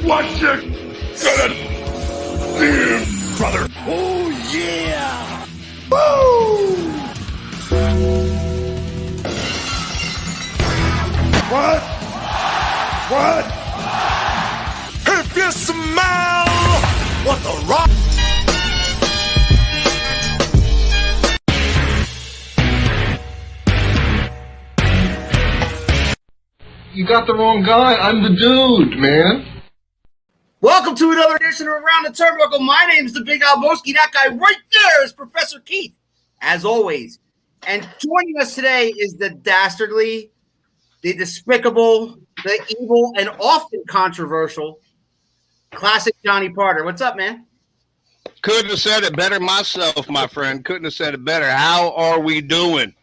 what you gonna do, brother? Oh, yeah! Woo! What? What? If you smell what the rock... You got the wrong guy. I'm the dude, man. Welcome to another edition of Around the Turnbuckle. My name's the Big Alboski. That guy right there is Professor Keith, as always. And joining us today is the dastardly, the despicable, the evil, and often controversial classic Johnny Parter. What's up, man? Couldn't have said it better myself, my friend. Couldn't have said it better. How are we doing?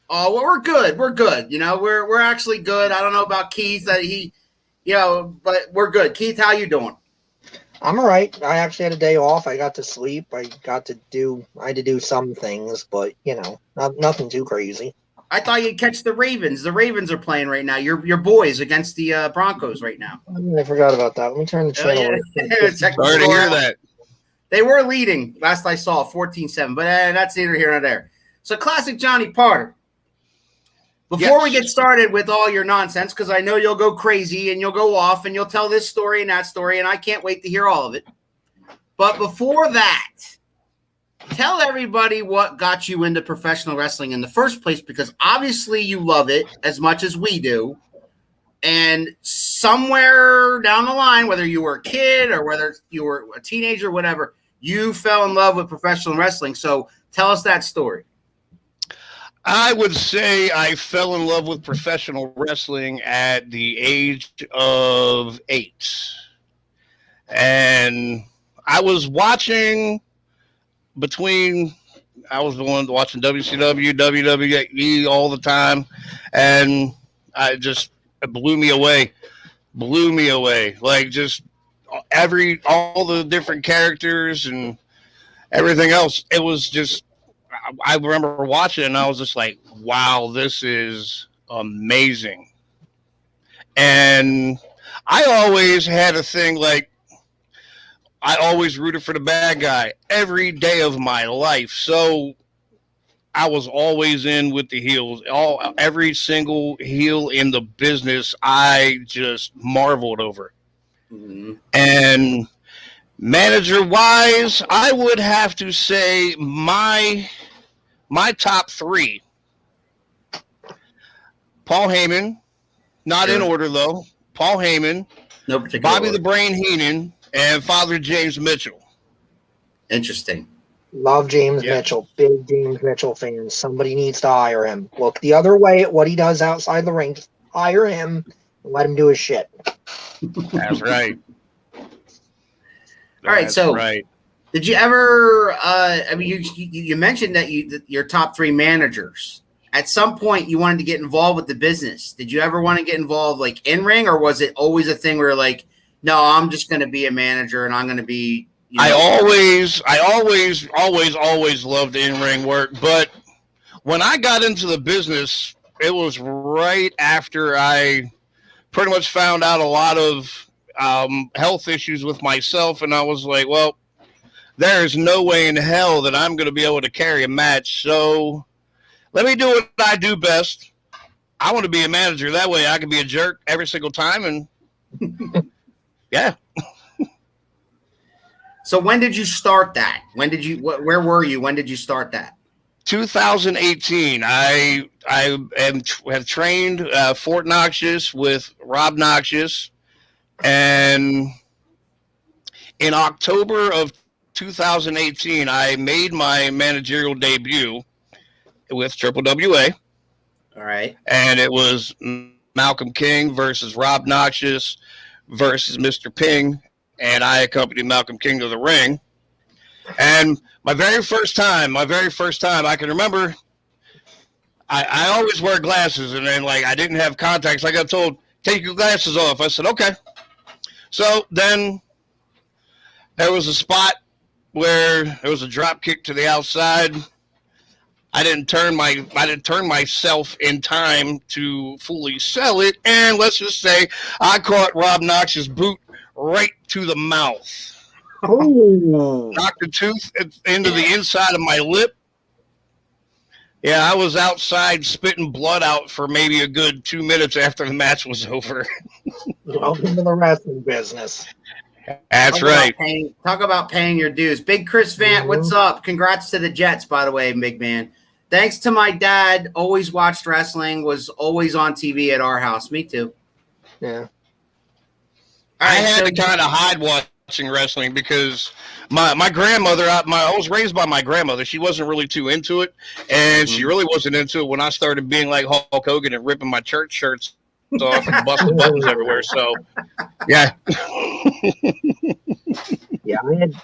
Oh, well, we're good. We're good. You know, we're actually good. I don't know about Keith that but we're good. Keith, how you doing? I'm all right. I actually had a day off. I got to sleep. I had to do some things, but nothing too crazy. I thought you'd catch the Ravens. The Ravens are playing right now. Your boys against the Broncos right now. I forgot about that. Let me turn the channel. Sorry to hear that. They were leading last I saw 14-7, but that's neither here nor there. So classic Johnny Parter. Before we get started with all your nonsense, because I know you'll go crazy and you'll go off and you'll tell this story and that story, and I can't wait to hear all of it. But before that, tell everybody what got you into professional wrestling in the first place, because obviously you love it as much as we do. And somewhere down the line, whether you were a kid or whether you were a teenager or whatever, you fell in love with professional wrestling. So tell us that story. I would say I fell in love with professional wrestling at the age of 8. And I was watching I was the one watching WCW, WWE all the time. And it blew me away. Like just all the different characters and everything else. It was just, I remember watching it and I was just like, wow, this is amazing. And I always had a thing like, I always rooted for the bad guy every day of my life. So I was always in with the heels. Every single heel in the business, I just marveled over. Mm-hmm. And manager-wise, I would have to say my top 3. Paul Heyman, not in order though. Paul Heyman, no particular Bobby order. the Brain Heenan, and Father James Mitchell. Interesting. Love James Mitchell. Big James Mitchell fan. Somebody needs to hire him. Look the other way at what he does outside the ring. Just hire him and let him do his shit. That's right. All right, so did you ever? You mentioned that your top 3 managers. At some point, you wanted to get involved with the business. Did you ever want to get involved, like in ring, or was it always a thing where you're like, no, I'm just going to be a manager and I'm going to be. I always loved in-ring work, but when I got into the business, it was right after I pretty much found out a lot of health issues with myself, and I was like, well, there is no way in hell that I'm going to be able to carry a match, so let me do what I do best. I want to be a manager. That way I can be a jerk every single time, and yeah. So when did you start that? Where were you? When did you start that? 2018. I have trained Fort Noxious with Rob Noxious, and in October of 2018, I made my managerial debut with Triple WA. All right. And it was Malcolm King versus Rob Noxious versus Mr. Ping, and I accompanied Malcolm King to the ring. And my very first time, I can remember, I always wear glasses, and then I didn't have contacts. I got told, take your glasses off. I said, okay. So then there was a spot where there was a drop kick to the outside. I didn't turn myself in time to fully sell it, and let's just say I caught Rob Noxious' boot right to the mouth. Oh, Knocked the tooth into the inside of my lip. Yeah, I was outside spitting blood out for maybe a good 2 minutes after the match was over. welcome to the wrestling business. That's right. Talk about paying your dues. Big Chris Vant, what's up? Congrats to the Jets, by the way, big man. Thanks to my dad, always watched wrestling, was always on TV at our house. Me too. Yeah. All I right, had so- to kind of hide watching wrestling because my grandmother, I was raised by my grandmother. She wasn't really too into it, and she really wasn't into it when I started being like Hulk Hogan and ripping my church shirts off and busting buttons everywhere. So, yeah. Yeah,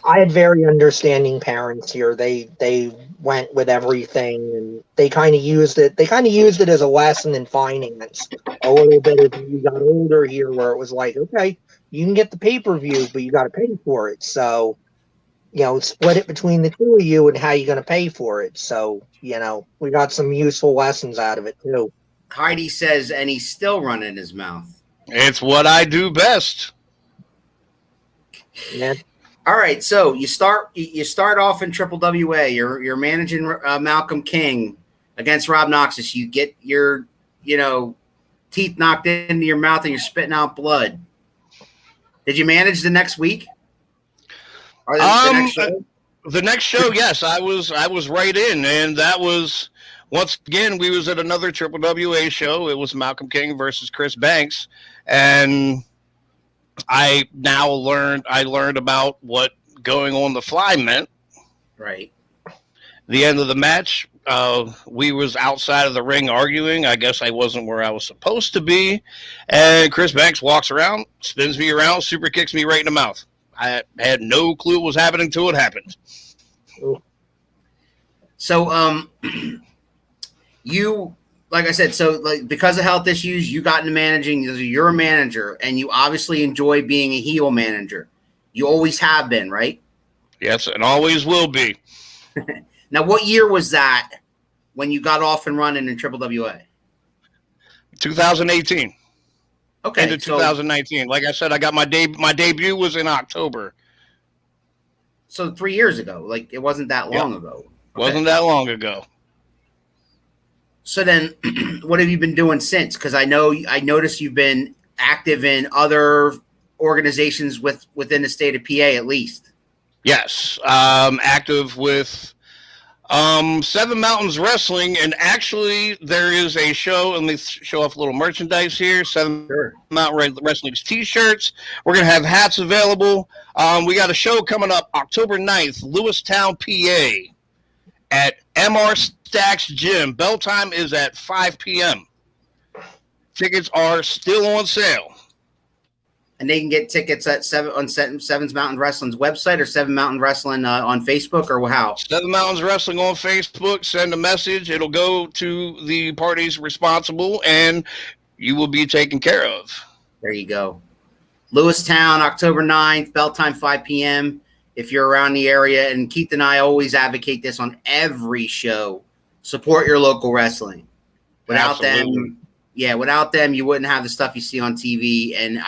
I had very understanding parents here. They went with everything, and they kind of used it. They kind of used it as a lesson in finance a little bit as you got older here, where it was like, okay, you can get the pay-per-view, but you got to pay for it. So, split it between the two of you and how you're going to pay for it. So, we got some useful lessons out of it too. Heidi says, and he's still running his mouth. It's what I do best. Yeah. All right, so you start off in Triple WA. You're managing Malcolm King against Rob Noxious. You get your teeth knocked into your mouth and you're spitting out blood. Did you manage the next week? Or the next show? The next show, yes, I was right in, and that was once again we was at another Triple WA show. It was Malcolm King versus Chris Banks, and I learned about what going on the fly meant. Right. The end of the match, we was outside of the ring arguing. I guess I wasn't where I was supposed to be, and Chris Banks walks around, spins me around, super kicks me right in the mouth. I had no clue what was happening till it happened. So, you, like I said, because of health issues, you got into managing. You're a manager, and you obviously enjoy being a heel manager. You always have been, right? Yes, and always will be. Now, what year was that when you got off and running in Triple WA? 2018. Okay, Into 2019. Like I said, I got my debut was in October. So 3 years ago. Like, it wasn't that long ago. Okay. Wasn't that long ago. So then, what have you been doing since? Because I noticed you've been active in other organizations within the state of PA, at least. Yes, active with Seven Mountains Wrestling, and actually there is a show, and let me show off a little merchandise here. Seven Mountain Wrestling's t-shirts. We're going to have hats available. We got a show coming up October 9th, Lewistown, PA, at MR Stacks Gym. Bell time is at 5 p.m. Tickets are still on sale. And they can get tickets at Seven's Mountain Wrestling's website, or Seven Mountain Wrestling on Facebook, or how? Seven Mountains Wrestling on Facebook. Send a message. It'll go to the parties responsible, and you will be taken care of. There you go. Lewistown, October 9th, bell time 5 p.m. If you're around the area, and Keith and I always advocate this on every show, support your local wrestling. Without them, you wouldn't have the stuff you see on TV. And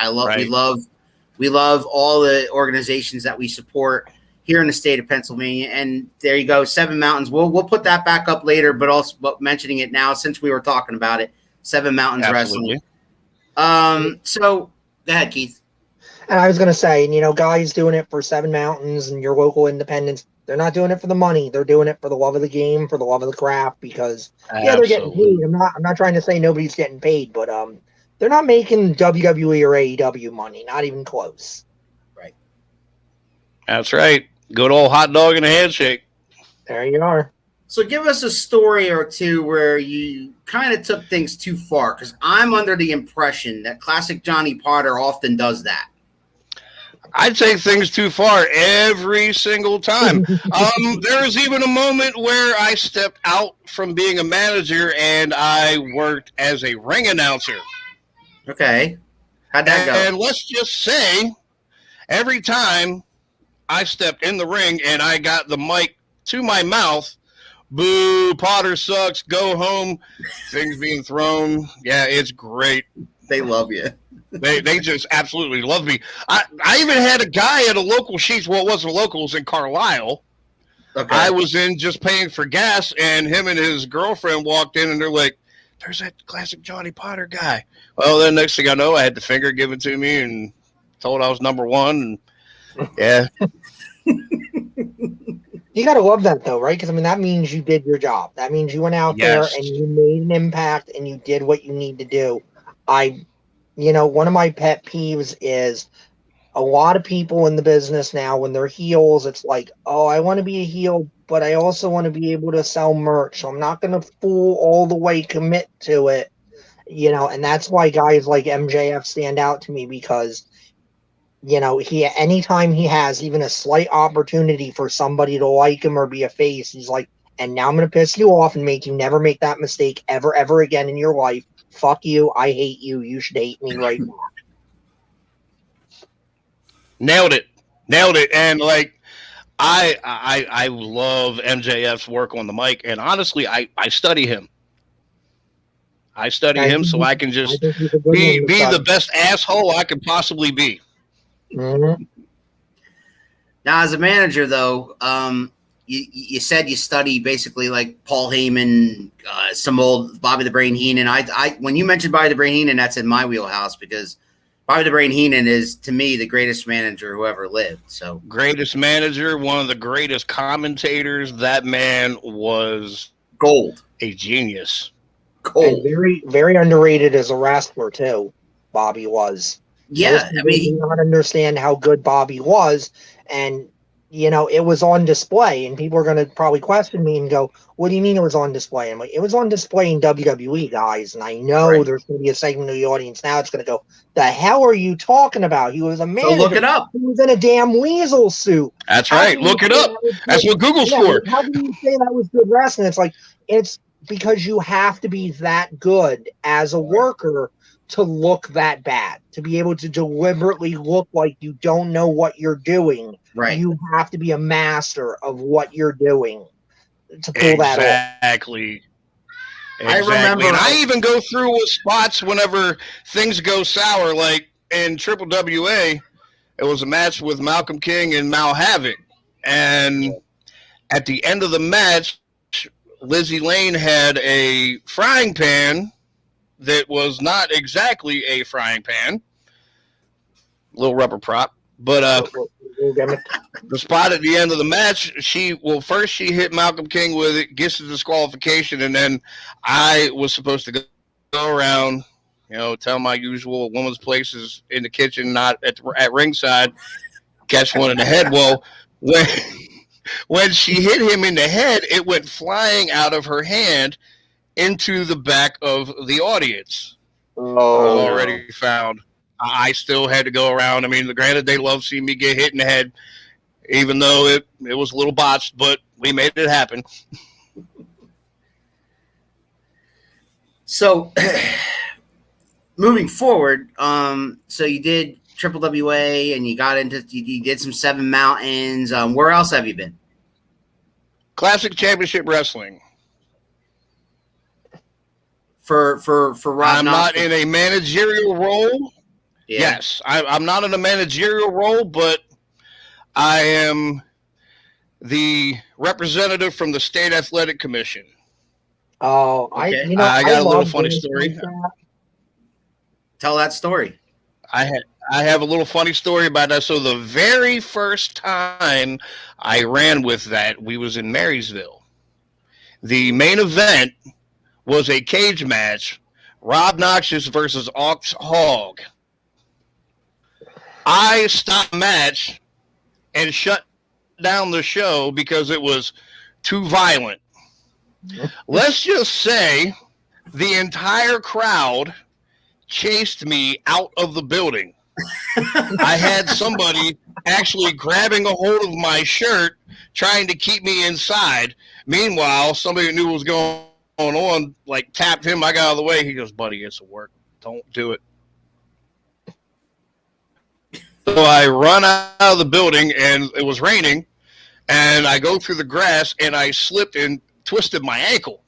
we love all the organizations that we support here in the state of Pennsylvania. And there you go, Seven Mountains. We'll put that back up later, but also mentioning it now since we were talking about it. Seven Mountains Wrestling. So go ahead, Keith. And I was going to say, guys doing it for Seven Mountains and your local independents, they're not doing it for the money. They're doing it for the love of the game, for the love of the craft, because they're getting paid. I'm not trying to say nobody's getting paid, but they're not making WWE or AEW money, not even close. Right. That's right. Good old hot dog and a handshake. There you are. So give us a story or two where you kind of took things too far, because I'm under the impression that Classic Johnny Potter often does that. I take things too far every single time. There was even a moment where I stepped out from being a manager and I worked as a ring announcer. Okay. How'd that go? And let's just say, every time I stepped in the ring and I got the mic to my mouth, boo, Potter sucks, go home, things being thrown. Yeah, it's great. They love you. They just absolutely love me. I even had a guy at a local Sheetz. Well, it wasn't local. It was in Carlisle. Okay. I was in just paying for gas, and him and his girlfriend walked in, and they're like, "There's that classic Johnny Potter guy." Well, then next thing I know, I had the finger given to me and told I was number one. And yeah, You gotta love that though, right? Because I mean, that means you did your job. That means you went out there and you made an impact and you did what you need to do. One of my pet peeves is a lot of people in the business now, when they're heels, it's like, oh, I want to be a heel, but I also want to be able to sell merch. So I'm not going to full all the way commit to it, and that's why guys like MJF stand out to me because, anytime he has even a slight opportunity for somebody to like him or be a face, he's like, and now I'm going to piss you off and make you never make that mistake ever again in your life. Fuck you. I hate you. You should hate me right now. Nailed it. And like, I love MJF's work on the mic. And honestly, I study him. I study him so I can just be the best asshole I could possibly be. Mm-hmm. Now, as a manager, though, you said you study basically like Paul Heyman, some old Bobby the Brain Heenan. I when you mentioned Bobby the Brain Heenan, that's in my wheelhouse because Bobby the Brain Heenan is, to me, the greatest manager who ever lived. So greatest manager, one of the greatest commentators. That man was gold, a genius. Gold, and very, very underrated as a wrestler too. Bobby was. Yeah, I mean, he did not understand how good Bobby was, and it was on display, and people are going to probably question me and go, "What do you mean it was on display?" I'm like, "It was on display in WWE, guys." And I know there's going to be a segment of the audience now. It's going to go, "The hell are you talking about? He was a manager. So look it up. He was in a damn weasel suit." That's right. Look it up. That's what Google's for. How can you say that was good wrestling? It's like it's because you have to be that good as a worker to look that bad, to be able to deliberately look like you don't know what you're doing. Right. You have to be a master of what you're doing to pull that off. Exactly. I remember. And I even go through spots whenever things go sour, like in Triple WA, it was a match with Malcolm King and Mal Havoc. And at the end of the match, Lizzie Lane had a frying pan that was not exactly a frying pan, little rubber prop, but the spot at the end of the match, first she hit Malcolm King with it, gets the disqualification, and then I was supposed to go around, tell my usual woman's place is in the kitchen, not at ringside, catch one in the head. Well, when she hit him in the head, it went flying out of her hand into the back of the audience. Oh. Already found. I still had to go around. I mean, granted, they love seeing me get hit in the head, even though it was a little botched, but we made it happen. So, moving forward, so you did Triple WA and you did some Seven Mountains. Where else have you been? Classic Championship Wrestling. For Rob I'm not in a managerial role. Yeah. Yes, I'm not in a managerial role, but I am the representative from the State Athletic Commission. Oh, Okay. I got a little funny story. Tell that story. I have a little funny story about that. So the very first time I ran with that, we was in Marysville. The main event was a cage match, Rob Noxious versus Ox Hog. I stopped the match and shut down the show because it was too violent. Let's just say the entire crowd chased me out of the building. I had somebody actually grabbing a hold of my shirt, trying to keep me inside. Meanwhile, somebody who knew what was going on, like, tapped him. I got out of the way. He goes, "Buddy, it's a work. Don't do it." So I run out of the building, and it was raining, and I go through the grass, and I slipped and twisted my ankle.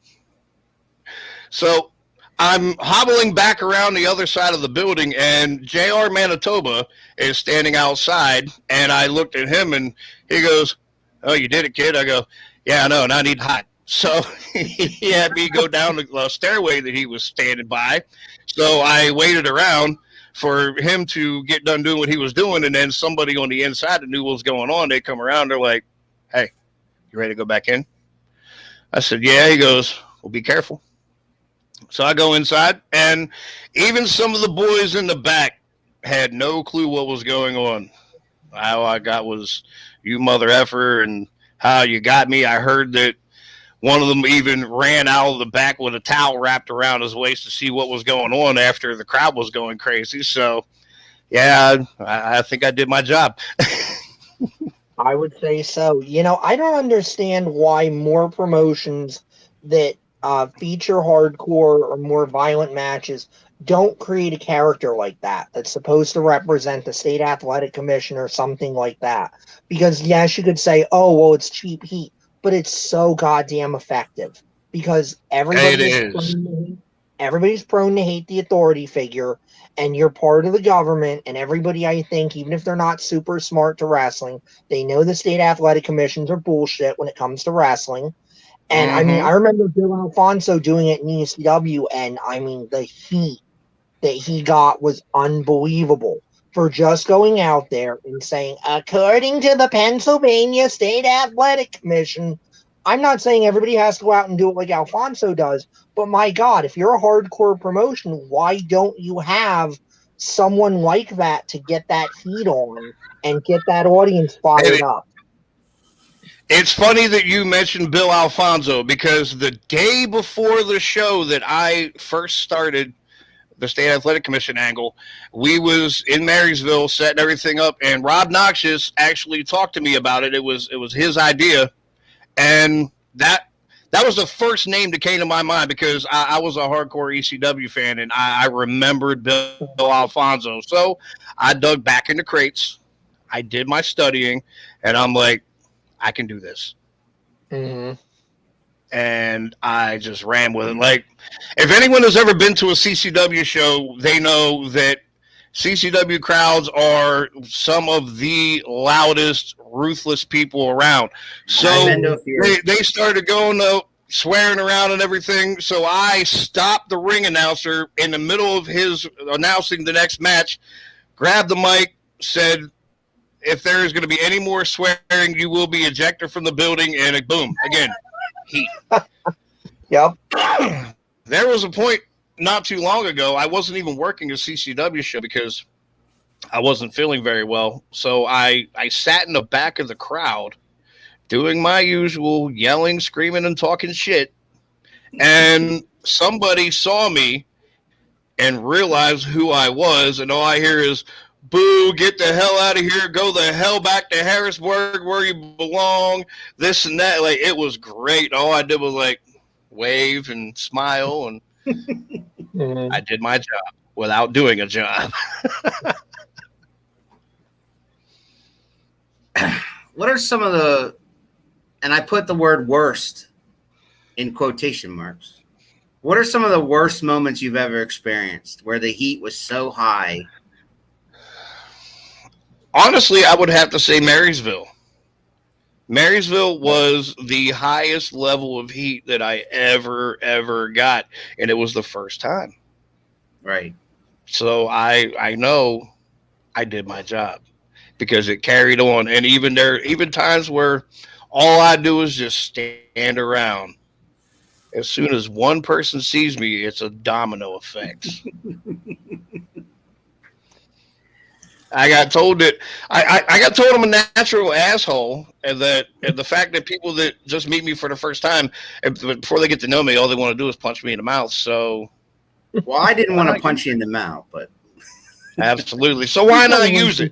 So I'm hobbling back around the other side of the building, and JR Manitoba is standing outside, and I looked at him, and he goes, "Oh, you did it, kid?" I go, "Yeah, I know, and I need hot." So he had me go down the stairway that he was standing by. So I waited around for him to get done doing what he was doing, and then somebody on the inside that knew what was going on, they come around, they're like, "Hey, you ready to go back in?" I said, "Yeah." He goes, "Well, be careful." So I go inside, and even some of the boys in the back had no clue what was going on. How I got was, "You mother effer," and how you got me. I heard that one of them even ran out of the back with a towel wrapped around his waist to see what was going on after the crowd was going crazy. So, yeah, I think I did my job. I would say so. I don't understand why more promotions that feature hardcore or more violent matches don't create a character like that that's supposed to represent the state athletic commission or something like that. Because yes, you could say, "Oh, well, it's cheap heat," but it's so goddamn effective because everybody's prone to hate the authority figure, and you're part of the government, and everybody, I think, even if they're not super smart to wrestling, they know the state athletic commissions are bullshit when it comes to wrestling. And I mean, I remember Bill Alfonso doing it in ECW, and I mean, the heat that he got was unbelievable for just going out there and saying, "According to the Pennsylvania State Athletic Commission." I'm not saying everybody has to go out and do it like Alfonso does, but my God, if you're a hardcore promotion, why don't you have someone like that to get that heat on and get that audience fired up? It's funny that you mentioned Bill Alfonso, because the day before the show that I first started the State Athletic Commission angle, we was in Marysville setting everything up, and Rob Noxious actually talked to me about it. It was his idea, and that was the first name that came to my mind because I was a hardcore ECW fan, and I remembered Bill Alfonso. So I dug back into crates. I did my studying, and I'm like, I can do this. Mm-hmm. And I just ran with it. Like, if anyone has ever been to a CCW show, they know that CCW crowds are some of the loudest, ruthless people around. So they started going up, swearing around and everything. So I stopped the ring announcer in the middle of his announcing the next match, grabbed the mic, said, "If there is going to be any more swearing, you will be ejected from the building," and boom, again, heat. Yep. There was a point not too long ago, I wasn't even working a CCW show because I wasn't feeling very well. So I sat in the back of the crowd doing my usual yelling, screaming, and talking shit. And somebody saw me and realized who I was, and all I hear is, "Boo, get the hell out of here, go the hell back to Harrisburg where you belong," this and that. Like, it was great. All I did was like wave and smile, and I did my job without doing a job. What are some of the, and I put the word worst in quotation marks, what are some of the worst moments you've ever experienced where the heat was so high? Honestly, I would have to say Marysville. Marysville was the highest level of heat that I ever got, and it was the first time. Right. So I know I did my job because it carried on, and even times where all I do is just stand around. As soon as one person sees me, it's a domino effect. I got told that I got told I'm a natural asshole, and the fact that people that just meet me for the first time, before they get to know me, all they want to do is punch me in the mouth. So, well, I didn't want to punch you in the mouth, but absolutely. So why not use it?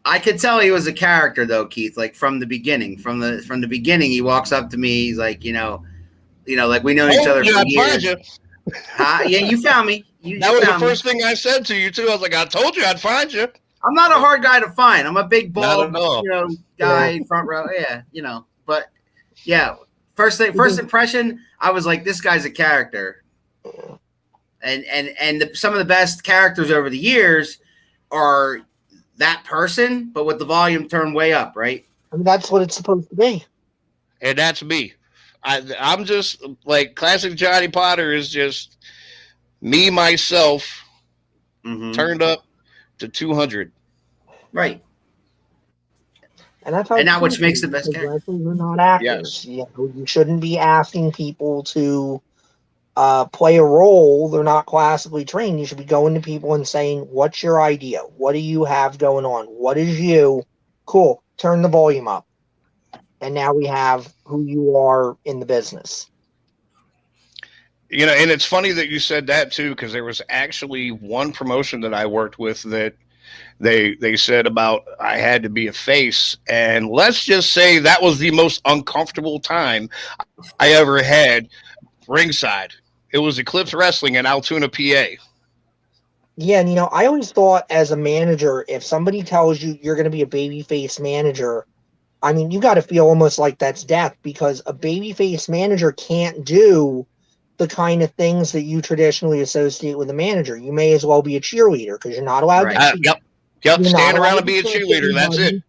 I could tell he was a character, though, Keith. Like from the beginning, from the beginning, he walks up to me. He's like, like we know each other for years. Yeah, you found me. That was the first thing I said to you too. I was like, "I told you I'd find you." I'm not a hard guy to find. I'm a big bald, guy, Yeah. front row. Yeah, But yeah, first impression, I was like, this guy's a character. And some of the best characters over the years are that person, but with the volume turned way up, right? I mean, that's what it's supposed to be. And that's me. I'm just like classic Johnny Potter is just me, myself, turned up to 200. Right. And that's how. And that which makes the best character. Wrestlers are not actors. Yes. You shouldn't be asking people to play a role. They're not classically trained. You should be going to people and saying, "What's your idea? What do you have going on? What is you? Cool. Turn the volume up." And now we have who you are in the business. You know, and it's funny that you said that too, because there was actually one promotion that I worked with that they said about I had to be a face, and let's just say that was the most uncomfortable time I ever had ringside. It was Eclipse Wrestling in Altoona, PA. Yeah, and I always thought as a manager, if somebody tells you you're going to be a babyface manager, I mean, you got to feel almost like that's death, because a babyface manager can't do the kind of things that you traditionally associate with a manager. You may as well be a cheerleader because you're not allowed to. Yep. Stand around and be a cheerleader. That's it.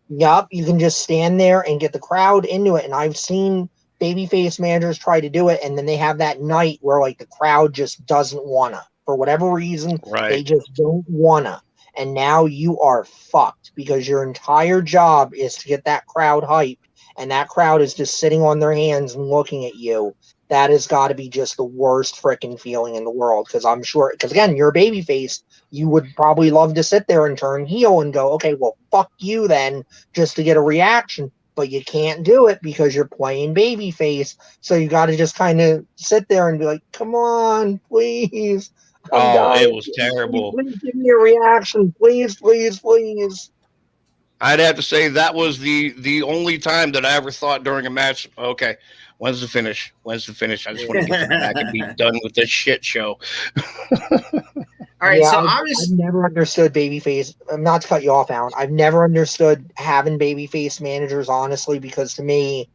Yep. You can just stand there and get the crowd into it. And I've seen babyface managers try to do it, and then they have that night where like the crowd just doesn't wanna, for whatever reason. Right. They just don't wanna. And now you are fucked because your entire job is to get that crowd hyped, and that crowd is just sitting on their hands and looking at you. That has got to be just the worst freaking feeling in the world, because I'm sure, because again, you're a babyface, you would probably love to sit there and turn heel and go, okay, well, fuck you then, just to get a reaction. But you can't do it because you're playing babyface. So you got to just kind of sit there and be like, come on, please. It was terrible. Please give me a reaction. Please, please, please. I'd have to say that was the only time that I ever thought during a match, okay, when's the finish? When's the finish? I just want to get back and be done with this shit show. All right, Yeah, so I've never understood babyface. Not to cut you off, Alan. I've never understood having babyface managers, honestly, because to me,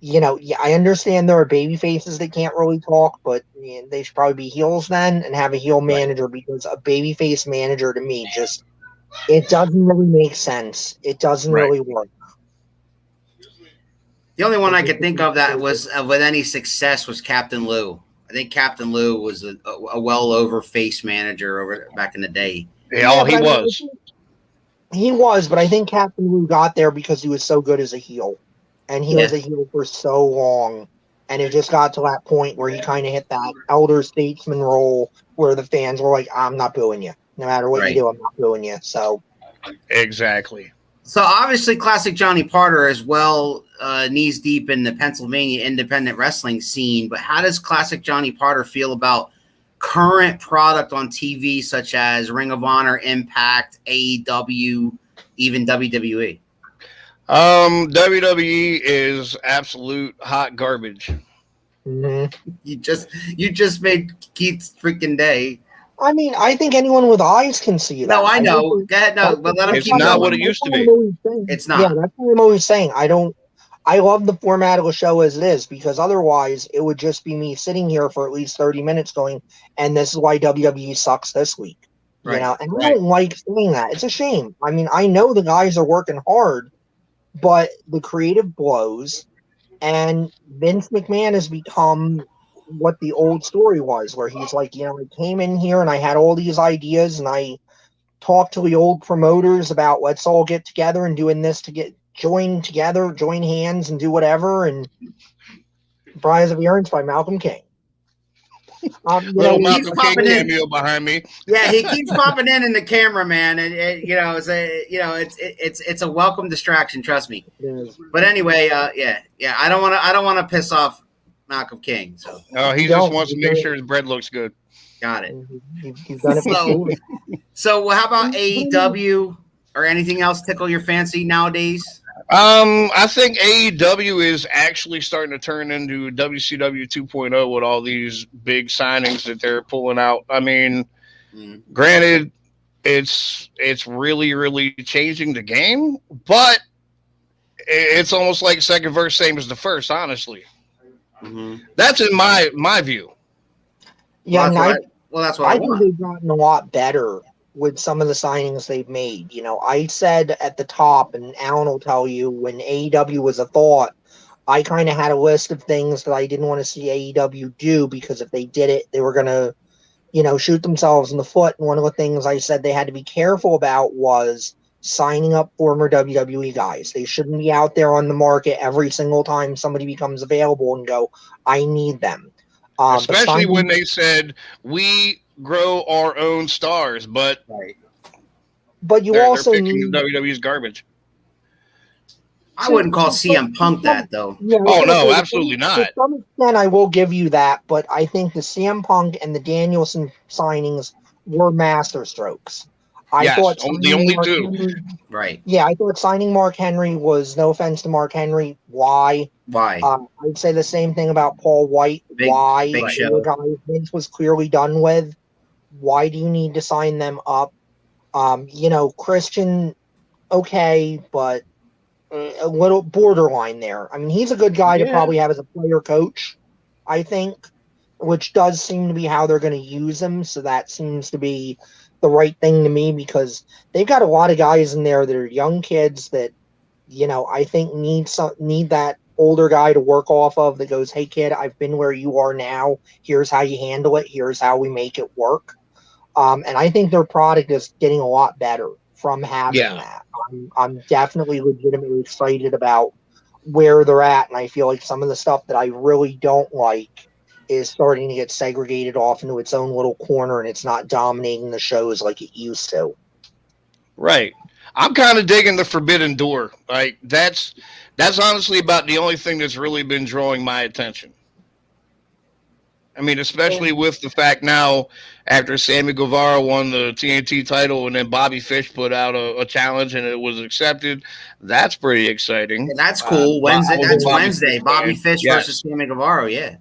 I understand there are baby faces that can't really talk, but they should probably be heels then and have a heel manager, because a babyface manager to me just, it doesn't really make sense. It doesn't really work. The only one I could think of that was with any success was Captain Lou. I think Captain Lou was a well over face manager over back in the day. Yeah, he was. He was, but I think Captain Lou got there because he was so good as a heel. And he was a heel for so long. And it just got to that point where he kind of hit that elder statesman role where the fans were like, I'm not booing you. No matter what you do, I'm not booing you. So exactly. So obviously classic Johnny Potter as well, knees deep in the Pennsylvania independent wrestling scene. But how does classic Johnny Potter feel about current product on TV such as Ring of Honor, Impact, AEW, even WWE? WWE is absolute hot garbage. Mm-hmm. You just made Keith's freaking day. I mean, I think anyone with eyes can see that. No, I know. Go ahead, no, but let him it's keep not going. what it used to be. It's not. Yeah, that's what I'm always saying. I love the format of the show as it is, because otherwise it would just be me sitting here for at least 30 minutes going, and this is why WWE sucks this week. Right. And I don't like saying that. It's a shame. I mean, I know the guys are working hard, but the creative blows, and Vince McMahon has become what the old story was, where he's like, I came in here and I had all these ideas, and I talked to the old promoters about let's all get together and doing this to join hands and do whatever. And Brian's appearance by Malcolm King. Malcolm King cameo behind me. Yeah, he keeps popping in the camera, man, and it's a welcome distraction. Trust me. But anyway, I don't want to piss off Malcolm King. So he just wants to make sure his bread looks good. Got it. He's done it before. So how about AEW or anything else tickle your fancy nowadays? I think AEW is actually starting to turn into WCW 2.0 with all these big signings that they're pulling out. I mean, granted, it's really, really changing the game, but it's almost like second verse, same as the first, honestly. That's in my view. Yeah, That's what I I think want. they've gotten a lot better with some of the signings they've made. You know, I said at the top, and Alan will tell you, when AEW was a thought, I kind of had a list of things that I didn't want to see AEW do, because if they did it, they were going to, you know, shoot themselves in the foot. And one of the things I said they had to be careful about was signing up former WWE guys. They shouldn't be out there on the market every single time somebody becomes available and go, I need them. Especially when they said we grow our own stars, but Right. But they're also picking need. WWE's garbage. I wouldn't call CM Punk that though. Yeah, Oh no, to absolutely not. To some extent, I will give you that, but I think the CM Punk and the Danielson signings were master strokes. I Yes, thought the only Mark two. Henry, Right. yeah, I thought signing Mark Henry was, no offense to Mark Henry, why? Why? I'd say the same thing about Paul White. Why? Big They Show. were guys Vince was clearly done with. Why do you need to sign them up? You know, Christian, okay, but a little borderline there. I mean, he's a good guy to Yeah. probably have as a player coach, I think, which does seem to be how they're going to use him. So that seems to be the right thing to me, because they've got a lot of guys in there that are young kids that, you know, I think need that older guy to work off of, that goes, hey kid, I've been where you are now. Here's how you handle it. Here's how we make it work. And I think their product is getting a lot better from having that. I'm definitely legitimately excited about where they're at, and I feel like some of the stuff that I really don't like is starting to get segregated off into its own little corner, and it's not dominating the shows like it used to. Right. I'm kind of digging the Forbidden Door. Like that's honestly about the only thing that's really been drawing my attention. I mean, especially with the fact now, after Sammy Guevara won the TNT title and then Bobby Fish put out a challenge and it was accepted, that's pretty exciting. Yeah, that's cool. Wednesday. That's Bobby Wednesday. Fish Bobby fan. Fish Yes. versus Sammy Guevara. Yeah.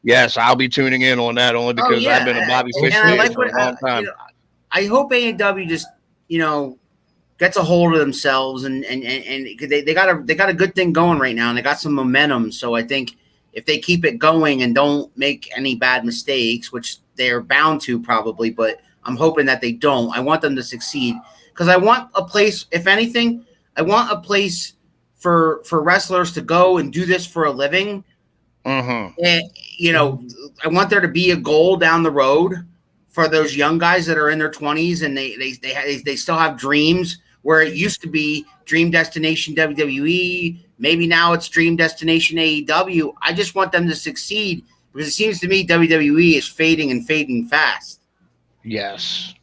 Yes, I'll be tuning in on that only because I've been a Bobby Fish and I fan like for what a long time. you know, I hope AEW just gets a hold of themselves and they got a good thing going right now, and they got some momentum. So I think if they keep it going and don't make any bad mistakes, which they're bound to probably, but I'm hoping that they don't. I want them to succeed because I want a place. If anything, I want a place for wrestlers to go and do this for a living. Mm-hmm. And, I want there to be a goal down the road for those young guys that are in their 20s and they still have dreams, where it used to be Dream Destination WWE. Maybe now it's Dream Destination AEW. I just want them to succeed because it seems to me WWE is fading fast. Yes.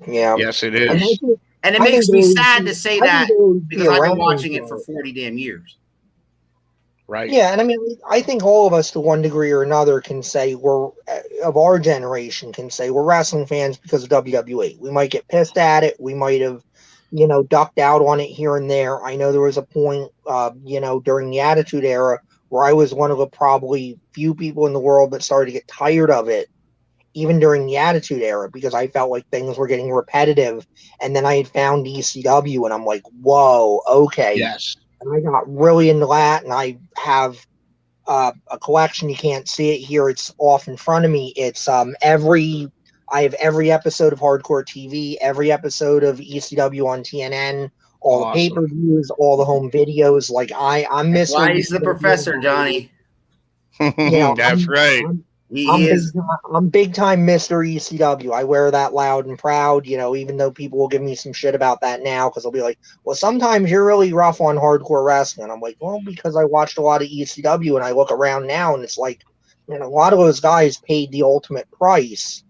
Yeah. Yes, it is. And it makes me sad to say that because I've been watching it for 40 damn years. Right. Yeah, and I mean, I think all of us to one degree or another can say of our generation can say we're wrestling fans because of WWE. We might get pissed at it. We might have, ducked out on it here and there. I know there was a point, during the Attitude Era where I was one of the probably few people in the world that started to get tired of it, even during the Attitude Era, because I felt like things were getting repetitive. And then I had found ECW, and I'm like, whoa, okay. Yes. And I got really into that, and I have a collection. You can't see it here. It's off in front of me. It's I have every episode of Hardcore TV, every episode of ECW on TNN, all the pay-per-views, all the home videos. Like I'm missing. Why he's the professor, Johnny? That's right. I'm big time Mr. ECW. I wear that loud and proud, even though people will give me some shit about that now because they'll be like, well, sometimes you're really rough on hardcore wrestling. I'm like, well, because I watched a lot of ECW and I look around now and it's like, a lot of those guys paid the ultimate price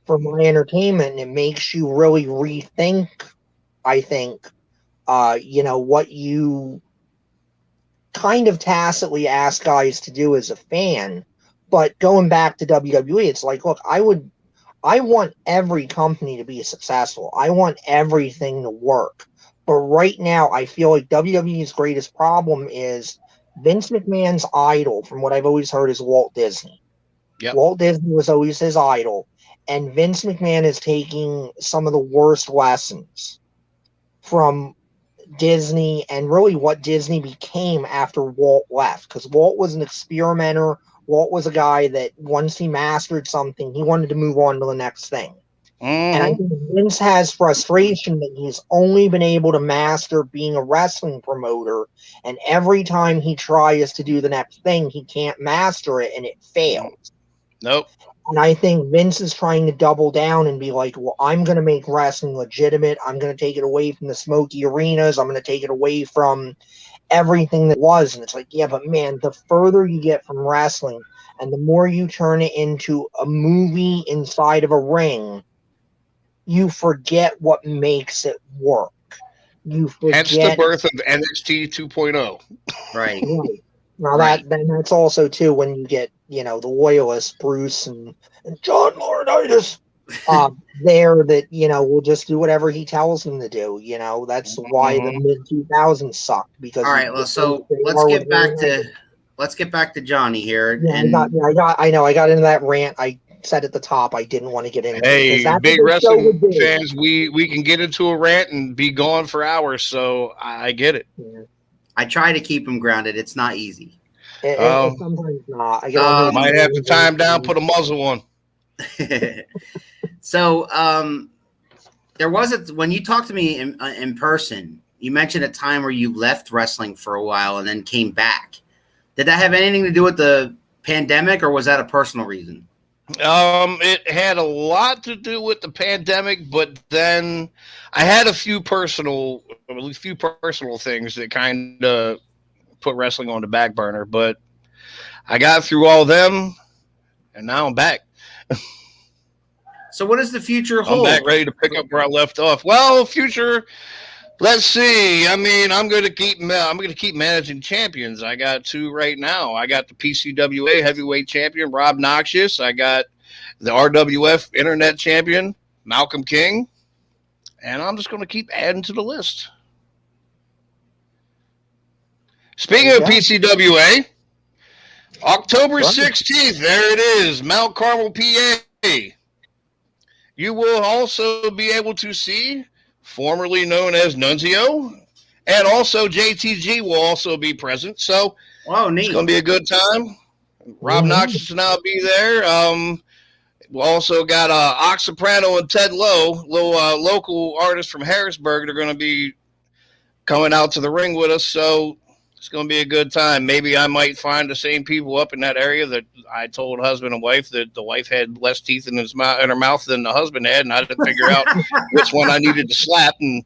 for my entertainment, and it makes you really rethink, I think, what you kind of tacitly ask guys to do as a fan. But going back to WWE, it's like, look, I want every company to be successful. I want everything to work. But right now, I feel like WWE's greatest problem is Vince McMahon's idol, from what I've always heard, is Walt Disney. Yep. Walt Disney was always his idol. And Vince McMahon is taking some of the worst lessons from Disney and really what Disney became after Walt left. Because Walt was an experimenter. Walt was a guy that once he mastered something, he wanted to move on to the next thing. And I think Vince has frustration that he's only been able to master being a wrestling promoter, and every time he tries to do the next thing, he can't master it, and it fails. Nope. And I think Vince is trying to double down and be like, well, I'm going to make wrestling legitimate. I'm going to take it away from the smoky arenas. I'm going to take it away from everything that was. And it's like, yeah, but man, the further you get from wrestling and the more you turn it into a movie inside of a ring, you forget what makes it work. You forget. Hence the birth of NXT 2.0. Right. Now that's also too when you get, you know, the loyalists, Bruce and John Laurinaitis, there that, you know, will just do whatever he tells them to do. You know, that's why the mid 2000s sucked. Because all right, well, so let's get back to Johnny here. Yeah, and I got into that rant. I said at the top I didn't want to get into. Hey, big wrestling fans, we can get into a rant and be gone for hours, so I get it. Yeah. I try to keep him grounded. It's not easy. Sometimes not. I might have to time down, put a muzzle on. So there was when you talked to me in person, you mentioned a time where you left wrestling for a while and then came back. Did that have anything to do with the pandemic, or was that a personal reason? It had a lot to do with the pandemic, but then I had a few personal things that kind of put wrestling on the back burner, but I got through all them, and now I'm back. So what does the future hold? I'm back ready to pick up where I left off. Well, future, let's see. I mean, I'm going to keep managing champions. I got 2 right now. I got the PCWA heavyweight champion, Rob Noxious. I got the RWF internet champion, Malcolm King. And I'm just going to keep adding to the list. Speaking of PCWA, October 16th, there it is, Mount Carmel, PA. You will also be able to see, formerly known as Nunzio, and also JTG will also be present. So neat. It's going to be a good time. Rob Noxious will now be there. We also got Ox Soprano and Ted Lowe, local artists from Harrisburg. They're going to be coming out to the ring with us. So it's going to be a good time. Maybe I might find the same people up in that area that I told husband and wife that the wife had less teeth in her mouth than the husband had, and I didn't figure out which one I needed to slap. And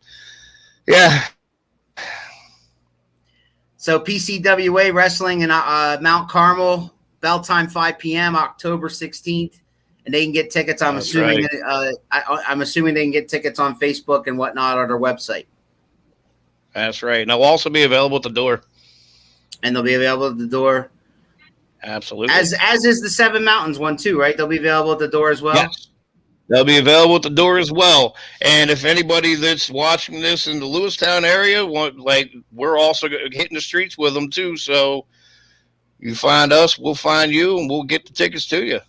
yeah. So PCWA Wrestling in Mount Carmel, bell time 5 p.m. October 16th, and they can get tickets. I'm assuming they can get tickets on Facebook and whatnot or their website. That's right. And I'll also be available at the door. And they'll be available at the door. Absolutely. As is the Seven Mountains one too, right? They'll be available at the door as well. Yes. They'll be available at the door as well. And if anybody that's watching this in the Lewistown area, we're also hitting the streets with them too. So you find us, we'll find you, and we'll get the tickets to you.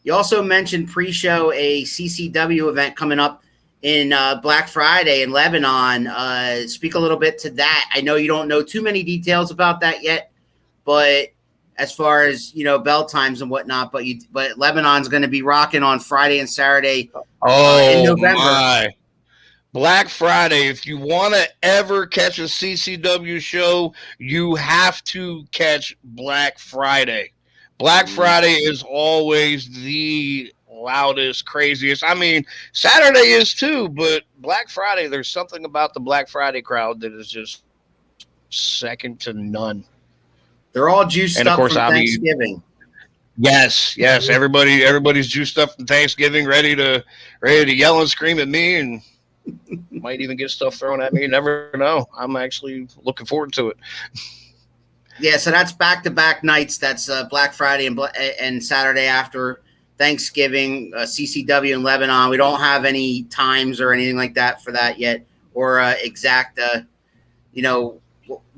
You also mentioned pre-show a CCW event coming up in Black Friday in Lebanon. Speak a little bit to that. I know you don't know too many details about that yet, but as far as, you know, bell times and whatnot, but Lebanon's going to be rocking on Friday and Saturday in November. My. Black Friday. If you want to ever catch a CCW show, you have to catch Black Friday. Black Friday is always the loudest, craziest. I mean, Saturday is too, but Black Friday, there's something about the Black Friday crowd that is just second to none. They're all juiced up from Thanksgiving. Yes. Everybody's juiced up from Thanksgiving, ready to yell and scream at me, and might even get stuff thrown at me. You never know. I'm actually looking forward to it. Yeah, so that's back-to-back nights. That's Black Friday and Saturday after Thanksgiving, CCW in Lebanon. We don't have any times or anything like that for that yet, or exact,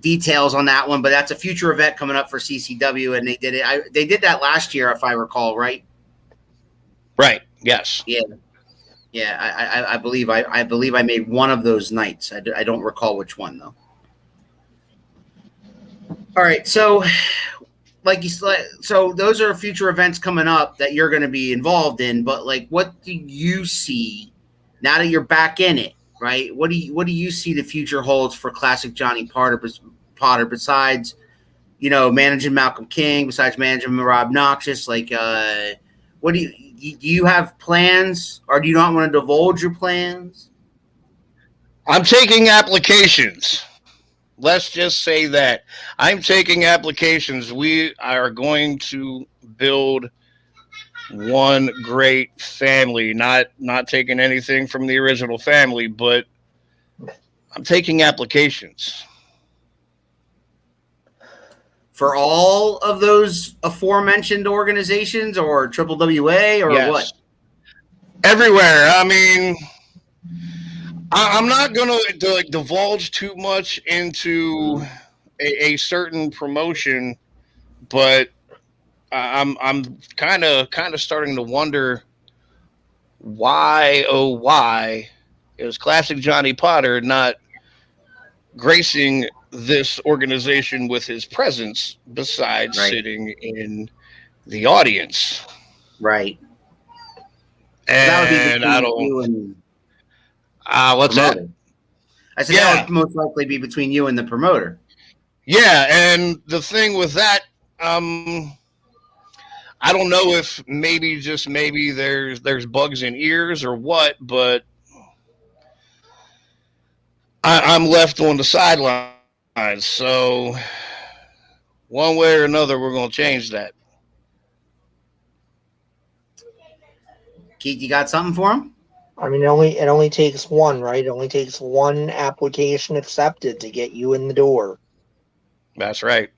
details on that one. But that's a future event coming up for CCW, and they did it. They did that last year, if I recall, right? Right. Yes. Yeah. Yeah. I believe I made one of those nights. I don't recall which one though. All right, so like you said, so those are future events coming up that you're going to be involved in. But like, what do you see now that you're back in it? Right? What do you see the future holds for classic Johnny Potter besides, managing Malcolm King, besides managing Rob Noxious? Like, what do you have plans, or do you not want to divulge your plans? I'm taking applications. Let's just say that I'm taking applications. We are going to build one great family, not taking anything from the original family, but I'm taking applications. For all of those aforementioned organizations, or Triple WA, or Yes. what? Everywhere. I mean, I'm not going to divulge too much into a certain promotion, but I'm kind of starting to wonder why is Classic Johnny Potter not gracing this organization with his presence besides sitting in the audience. Right. And That would be I between you don't. and What's that? promoter. I said that would most likely be between you and the promoter. Yeah, and the thing with that, I don't know if maybe there's bugs in ears or what, but I'm left on the sidelines. So one way or another, we're going to change that. Keith, you got something for him? I mean, it only takes one, right? It only takes one application accepted to get you in the door. That's right.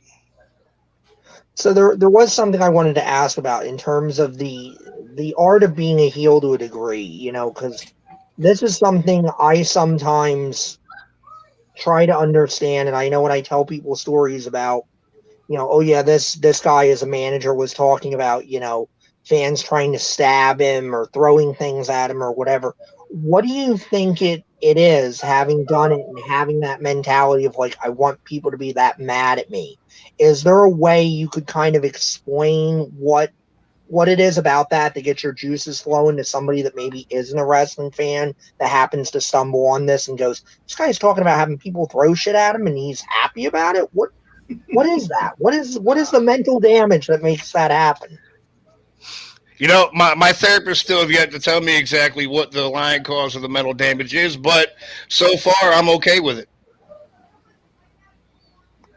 So there was something I wanted to ask about in terms of the art of being a heel to a degree, because this is something I sometimes try to understand, and I know when I tell people stories about, oh yeah, this guy as a manager was talking about, fans trying to stab him or throwing things at him or whatever. What do you think it is, having done it and having that mentality of like, I want people to be that mad at me? Is there a way you could kind of explain what it is about that to get your juices flowing to somebody that maybe isn't a wrestling fan that happens to stumble on this and goes, this guy's talking about having people throw shit at him and he's happy about it? What is that? What is the mental damage that makes that happen? My therapist still have yet to tell me exactly what the line cause of the mental damage is, but so far I'm okay with it.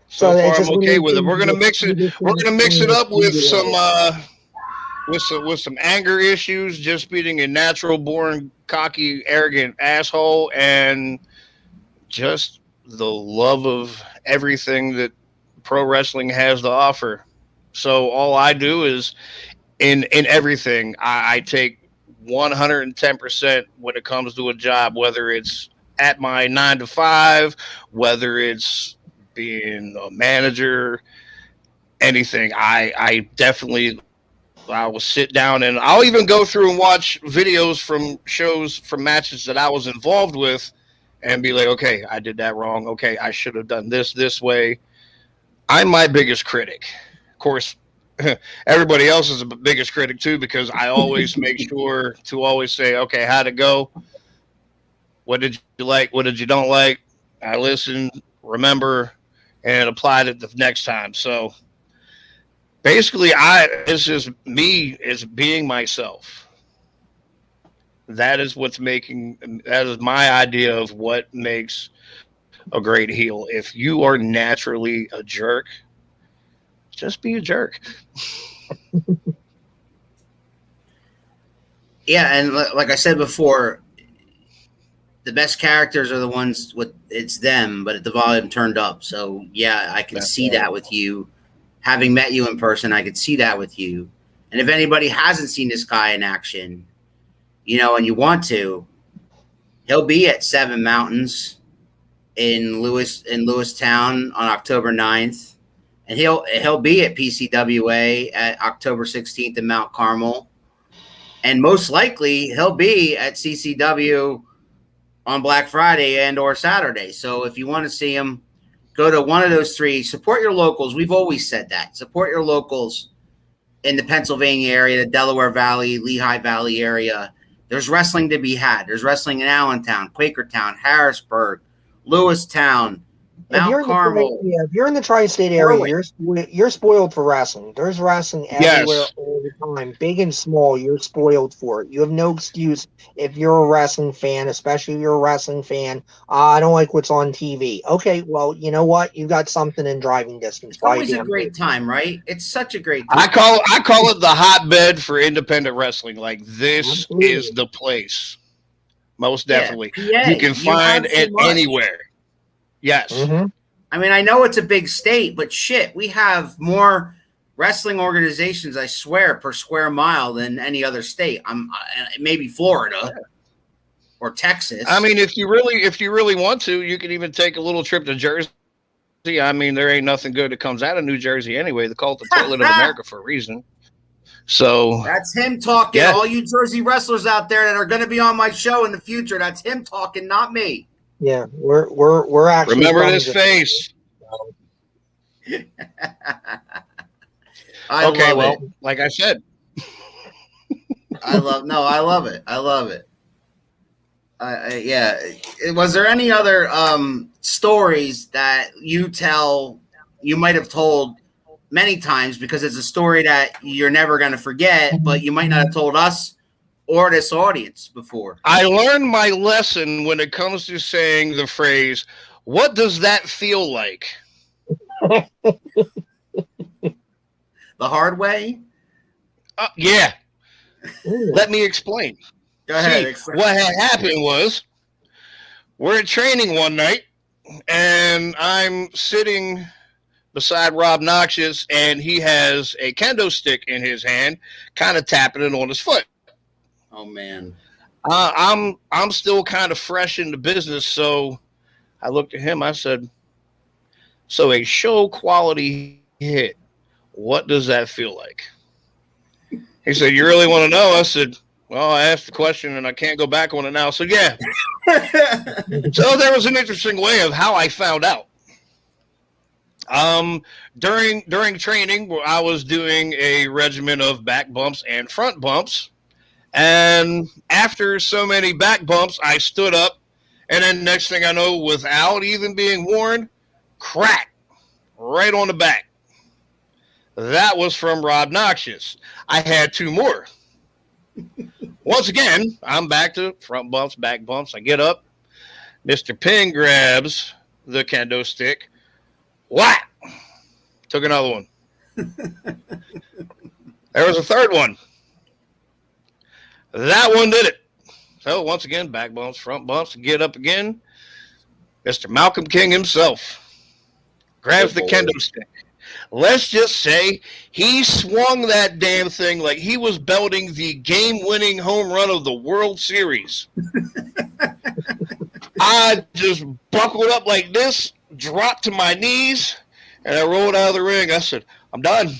So far I'm okay with it. We're gonna mix it. We're gonna mix it up with some anger issues, just being a natural born cocky, arrogant asshole, and just the love of everything that pro wrestling has to offer. So all I do is in everything, I take 110% when it comes to a job, whether it's at my 9 to 5, whether it's being a manager, anything. I definitely, I will sit down and I'll even go through and watch videos from shows, from matches that I was involved with, and be like, okay, I did that wrong. Okay, I should have done this way. I'm my biggest critic. Of course, everybody else is the biggest critic too, because I always make sure to always say, okay, how'd it go? What did you like? What did you don't like? I listened, remember, and applied it the next time. So basically, it's just me is being myself. That is that is my idea of what makes a great heel. If you are naturally a jerk, just be a jerk. Yeah, and like I said before, the best characters are the ones with it's them, but the volume turned up. So yeah, I can see that with you. Having met you in person, I could see that with you. And if anybody hasn't seen this guy in action, and you want to, he'll be at Seven Mountains in Lewistown on October 9th. And he'll be at PCWA at October 16th in Mount Carmel. And most likely he'll be at CCW on Black Friday and or Saturday. So if you want to see him, go to one of those three. Support your locals. We've always said that. Support your locals in the Pennsylvania area, the Delaware Valley, Lehigh Valley area. There's wrestling to be had. There's wrestling in Allentown, Quakertown, Harrisburg, Lewistown, Mount Carmel. If you're in the tri-state area, you're spoiled for wrestling. There's wrestling everywhere all the time, big and small. You're spoiled for it. You have no excuse if you're a wrestling fan, especially if you're a wrestling fan. I don't like what's on TV. Okay, well, you know what? You got something in driving distance. It's always a great time, right? It's such a great time. I call it the hotbed for independent wrestling. Like, this is the place. Most definitely. Yeah. You can find it anywhere. Yes. Mm-hmm. I mean, I know it's a big state, but shit, we have more wrestling organizations, I swear, per square mile than any other state. Maybe Florida or Texas. I mean, if you really want to, you can even take a little trip to Jersey. I mean, there ain't nothing good that comes out of New Jersey anyway. They call it the toilet of America for a reason. So that's him talking. Yeah. All you Jersey wrestlers out there that are going to be on my show in the future, that's him talking, not me. Yeah, we're actually remember this face. Okay, well, like I said, I love it. Yeah. Was there any other stories that you might have told many times, because it's a story that you're never going to forget, but you might not have told us or this audience before? I learned my lesson when it comes to saying the phrase, "What does that feel like?" The hard way? Yeah. Let me explain. Go ahead. See, what had happened was, we're at training one night, and I'm sitting beside Rob Noxious, and he has a kendo stick in his hand, kind of tapping it on his foot. Oh man. I'm still kind of fresh in the business, so I looked at him. I said, "So a show quality hit, what does that feel like?" He said, "You really want to know?" I said, "Well, I asked the question and I can't go back on it now." So yeah. So there was an interesting way of how I found out. During training, I was doing a regimen of back bumps and front bumps. And after so many back bumps, I stood up, and then next thing I know, without even being warned, crack, right on the back. That was from Rob Noxious. I had two more. Once again, I'm back to front bumps, back bumps. I get up. Mr. Ping grabs the kendo stick. Whack! Took another one. There was a third one. That one did it. So once again, back bumps, front bumps, get up again. Mr. Malcolm King himself grabs the kendo stick. Let's just say he swung that damn thing like he was belting the game-winning home run of the World Series. I just buckled up like this, dropped to my knees, and I rolled out of the ring. I said, I'm done.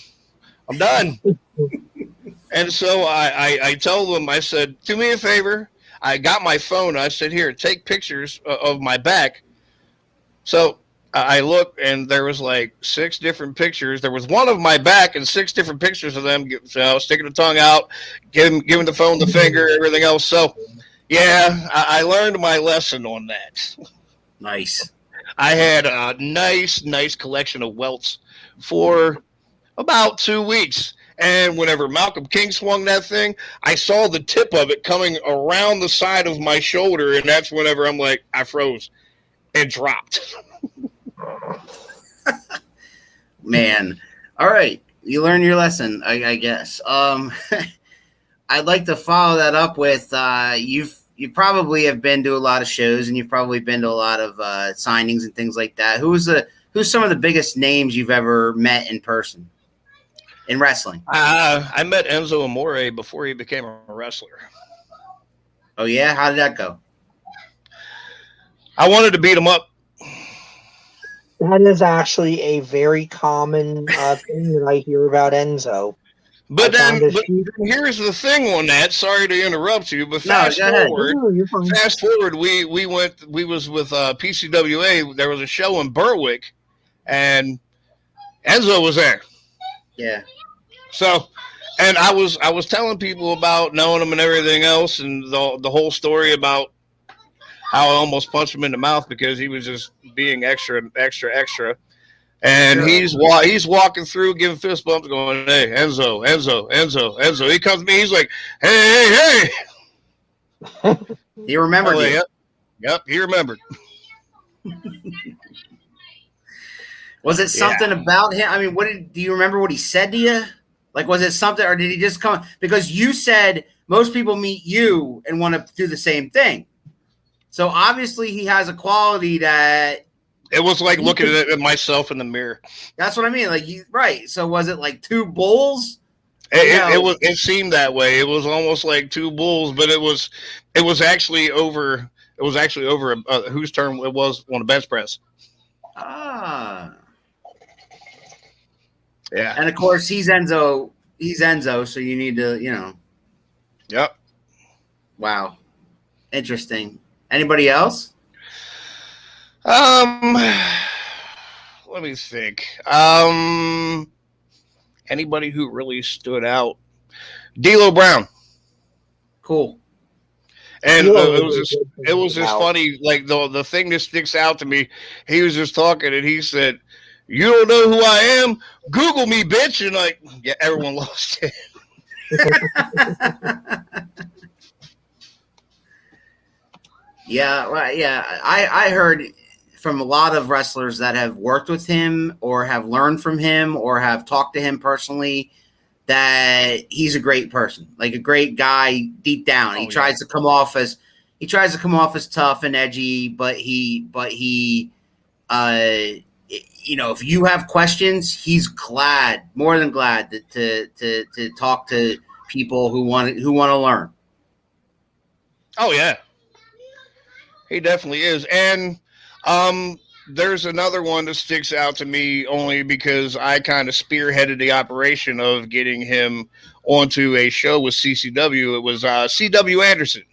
And so I told them, I said, do me a favor. I got my phone. I said, here, take pictures of my back. So I looked, and there was like 6 different pictures. There was one of my back and 6 different pictures of them, sticking the tongue out, giving the phone the finger, everything else. So, yeah, I learned my lesson on that. Nice. I had a nice collection of welts for about 2 weeks. And whenever Malcolm King swung that thing, I saw the tip of it coming around the side of my shoulder, and that's whenever I'm like, I froze and dropped. Man. All right. You learned your lesson, I guess. I'd like to follow that up with you probably have been to a lot of shows, and you've probably been to a lot of signings and things like that. Who's some of the biggest names you've ever met in person in wrestling? I met Enzo Amore before he became a wrestler. Oh, yeah? How did that go? I wanted to beat him up. That is actually a very common thing that I hear about Enzo. But here's the thing on that. Sorry to interrupt you, but fast forward, we was with PCWA. There was a show in Berwick, and Enzo was there. Yeah. So, and I was telling people about knowing him and everything else, and the whole story about how I almost punched him in the mouth because he was just being extra. And Sure. he's walking through, giving fist bumps, going, "Hey, Enzo, Enzo, Enzo, Enzo." He comes to me, he's like, "Hey, hey, hey." He remembered Oh, you. yep, he remembered. Was it something about him? I mean, do you remember what he said to you? Like, was it something, or did he just come? Because you said most people meet you and want to do the same thing. So obviously he has a quality that. It was like looking at myself in the mirror. That's what I mean. Like, right. So was it like two bulls? It seemed that way. It was almost like two bulls, but it was actually over. It was actually over whose turn it was on the bench press. Ah. Yeah. And of course he's Enzo. He's Enzo. So you need to, Yep. Wow. Interesting. Anybody else? Let me think. Anybody who really stood out? D'Lo Brown. Cool. And it was just funny. Like the thing that sticks out to me, he was just talking and he said, "You don't know who I am? Google me, bitch." And like, yeah, everyone lost it. Yeah, well, yeah. I heard from a lot of wrestlers that have worked with him or have learned from him or have talked to him personally that he's a great person, like a great guy deep down. He tries to come off as tough and edgy, but he if you have questions, he's more than glad to talk to people who want to learn. Oh yeah. He definitely is. And there's another one that sticks out to me only because I kind of spearheaded the operation of getting him onto a show with CCW. It was C.W. Anderson.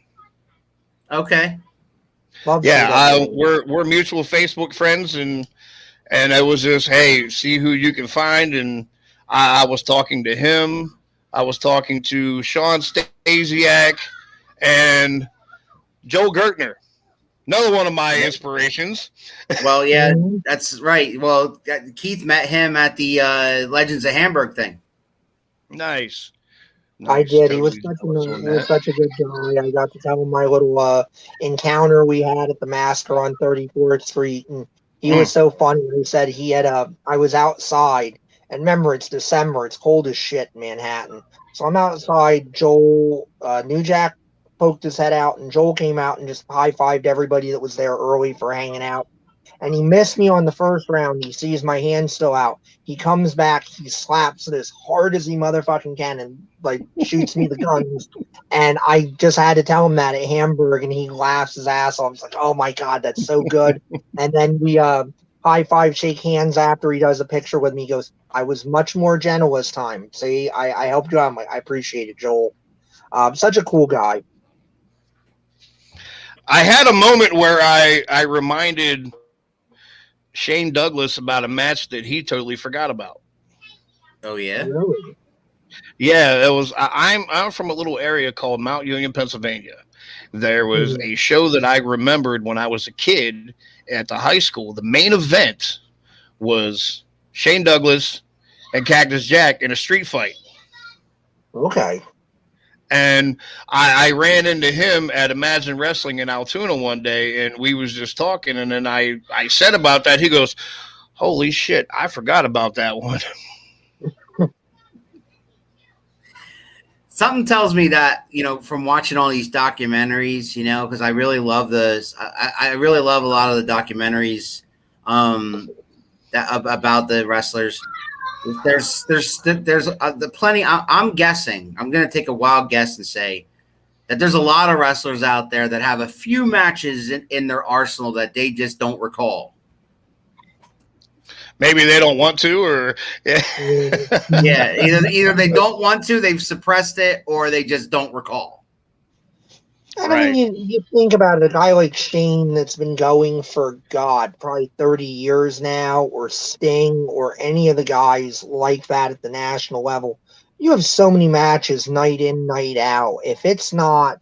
Okay. Yeah, we're mutual Facebook friends, and it was just, hey, see who you can find. And I was talking to him. I was talking to Sean Stasiak and Joe Gertner. Another one of my inspirations. Well, yeah, that's right. Well, Keith met him at the Legends of Hamburg thing. Nice. I did. He was such a good guy. I got to tell him my little encounter we had at the Master on 34th Street, and he was so funny. He said he had I was outside, and remember, it's December. It's cold as shit in Manhattan. So I'm outside. Joel New Jack poked his head out, and Joel came out and just high-fived everybody that was there early for hanging out. And he missed me on the first round. He sees my hand still out. He comes back, he slaps it as hard as he motherfucking can and like shoots me the guns. And I just had to tell him that at Hamburg, and he laughs his ass off. I was like, oh my God, that's so good. And then we high five, shake hands after he does a picture with me. He goes, I was much more gentle this time. See, I helped you out. I'm like, I appreciate it, Joel. Such a cool guy. I had a moment where I reminded Shane Douglas about a match that he totally forgot about. Oh yeah, really? Yeah, it was. I'm from a little area called Mount Union, Pennsylvania. There was a show that I remembered when I was a kid at the high school. The main event was Shane Douglas and Cactus Jack in a street fight. Okay. And I ran into him at Imagine Wrestling in Altoona one day, and we was just talking, and then I said about that. He goes, holy shit, I forgot about that one. Something tells me that, from watching all these documentaries, because I really love I really love a lot of the documentaries about the wrestlers. There's the plenty. I'm guessing. I'm going to take a wild guess and say that there's a lot of wrestlers out there that have a few matches in their arsenal that they just don't recall. Maybe they don't want to, or yeah, either they don't want to, they've suppressed it, or they just don't recall. And I mean, you think about it, a guy like Shane that's been going for, God, probably 30 years now, or Sting, or any of the guys like that at the national level. You have so many matches night in, night out. If it's not,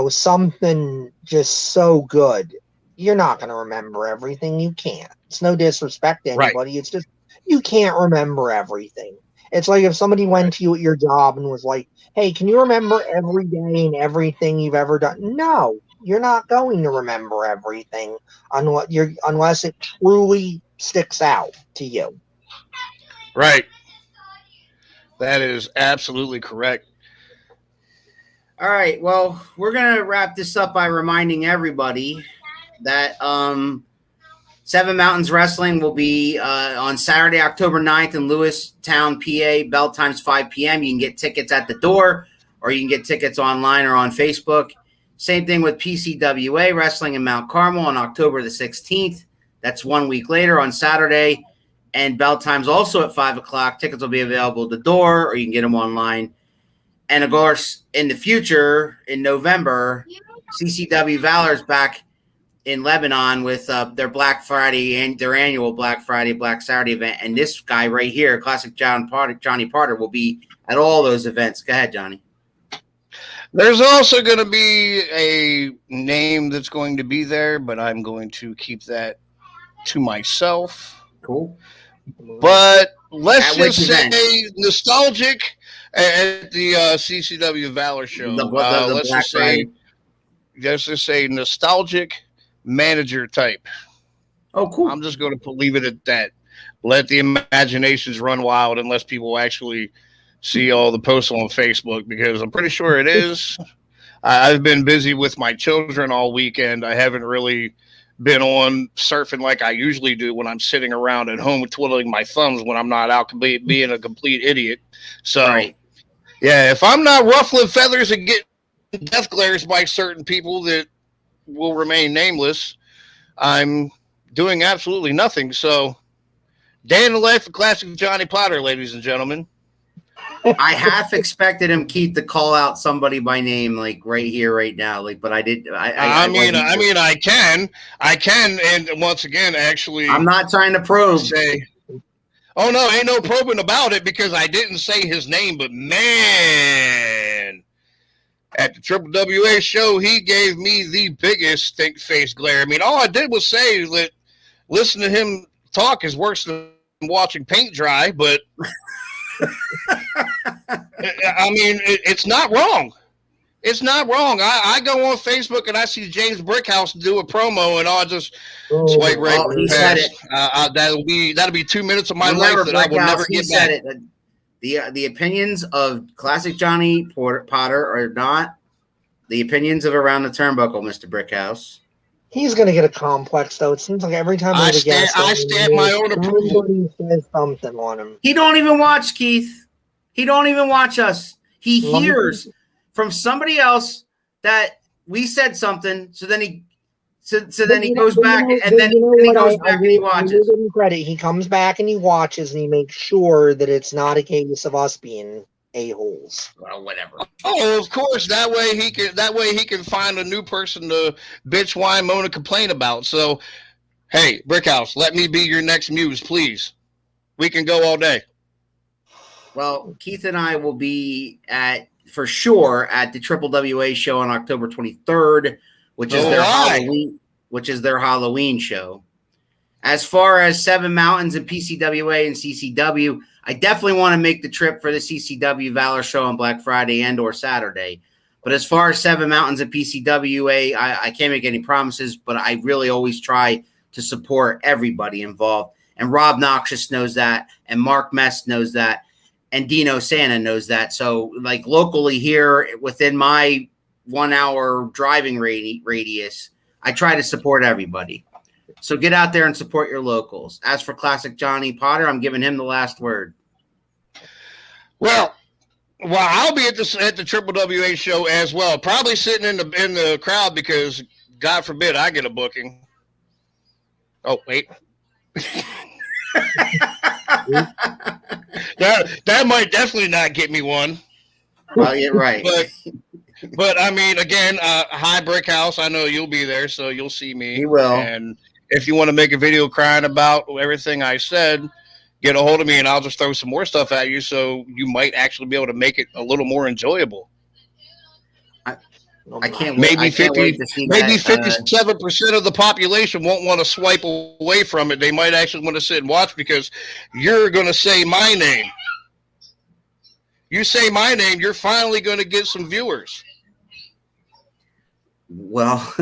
something just so good, you're not going to remember everything. You can't. It's no disrespect to anybody. Right. It's just, you can't remember everything. It's like if somebody went to you at your job and was like, hey, can you remember every day and everything you've ever done? No, you're not going to remember everything unless it truly sticks out to you. Right. That is absolutely correct. All right. Well, we're going to wrap this up by reminding everybody that Seven Mountains Wrestling will be on Saturday, October 9th in Lewistown, PA. Bell time's 5 p.m. You can get tickets at the door, or you can get tickets online or on Facebook. Same thing with PCWA Wrestling in Mount Carmel on October the 16th. That's 1 week later on Saturday. And bell time's also at 5 o'clock. Tickets will be available at the door, or you can get them online. And, of course, in the future, in November, CCW Valor's back in Lebanon with their Black Friday and their annual Black Friday, Black Saturday event. And this guy right here, Classic Johnny Parter, will be at all those events. Go ahead, Johnny. There's also going to be a name that's going to be there, but I'm going to keep that to myself. Cool. But let's just say nostalgic at the CCW Valor show. Let's just say nostalgic manager type. Oh, cool. I'm just going to leave it at that. Let the imaginations run wild unless people actually see all the posts on Facebook, because I'm pretty sure it is. I've been busy with my children all weekend. I haven't really been on surfing like I usually do when I'm sitting around at home twiddling my thumbs when I'm not out being a complete idiot. So, yeah, if I'm not ruffling feathers and getting death glares by certain people that will remain nameless, I'm doing absolutely nothing. So, day in the life of Classic Johnny Potter, ladies and gentlemen. I half expected him, Keith, to call out somebody by name, like right here, right now. Like, but I did. I can, and once again, actually, I'm not trying to probe. Oh no, ain't no probing about it, because I didn't say his name. But man, at the Triple WA show, he gave me the biggest stink face glare. I mean, all I did was say that listening to him talk is worse than watching paint dry, but. I mean, it's not wrong. It's not wrong. I go on Facebook and I see James Brickhouse do a promo, and I'll just swipe right past. He said it. That'll be 2 minutes of my life that I will never get back. It. The opinions of Classic Johnny Potter are not the opinions of Around the Turnbuckle, Mr. Brickhouse. He's going to get a complex, though. It seems like every time I stamp my own approval. Somebody says something on him. He don't even watch, Keith. He don't even watch us. He hears from somebody else that we said something, so then he goes back and then he goes back and he watches. I give him credit. He comes back and he watches and he makes sure that it's not a case of us being a-holes. Well, whatever. Oh, of course. That way he can find a new person to bitch, whine, moan, and complain about. So, hey, Brickhouse, let me be your next muse, please. We can go all day. Well, Keith and I will be for sure at the Triple WA show on October 23rd, which is their Halloween show. As far as Seven Mountains and PCWA and CCW, I definitely want to make the trip for the CCW Valor show on Black Friday and or Saturday. But as far as Seven Mountains and PCWA, I can't make any promises, but I really always try to support everybody involved. And Rob Noxious knows that, and Mark Mess knows that, and Dino Santa knows that. So, like, locally here within my 1 hour driving radius, I try to support everybody. So get out there and support your locals. As for Classic Johnny Potter, I'm giving him the last word. Well, I'll be at the Triple WA show as well. Probably sitting in the crowd because, God forbid, I get a booking. Oh, wait. that might definitely not get me one. Well, you're right. But But I mean, again, High Brick House. I know you'll be there, so you'll see me. He will. And if you want to make a video crying about everything I said, get a hold of me, and I'll just throw some more stuff at you, so you might actually be able to make it a little more enjoyable. I can't. Maybe I can't 50, wait to see maybe that, 57% of the population won't want to swipe away from it. They might actually want to sit and watch because you're going to say my name. You say my name, you're finally going to get some viewers. Well,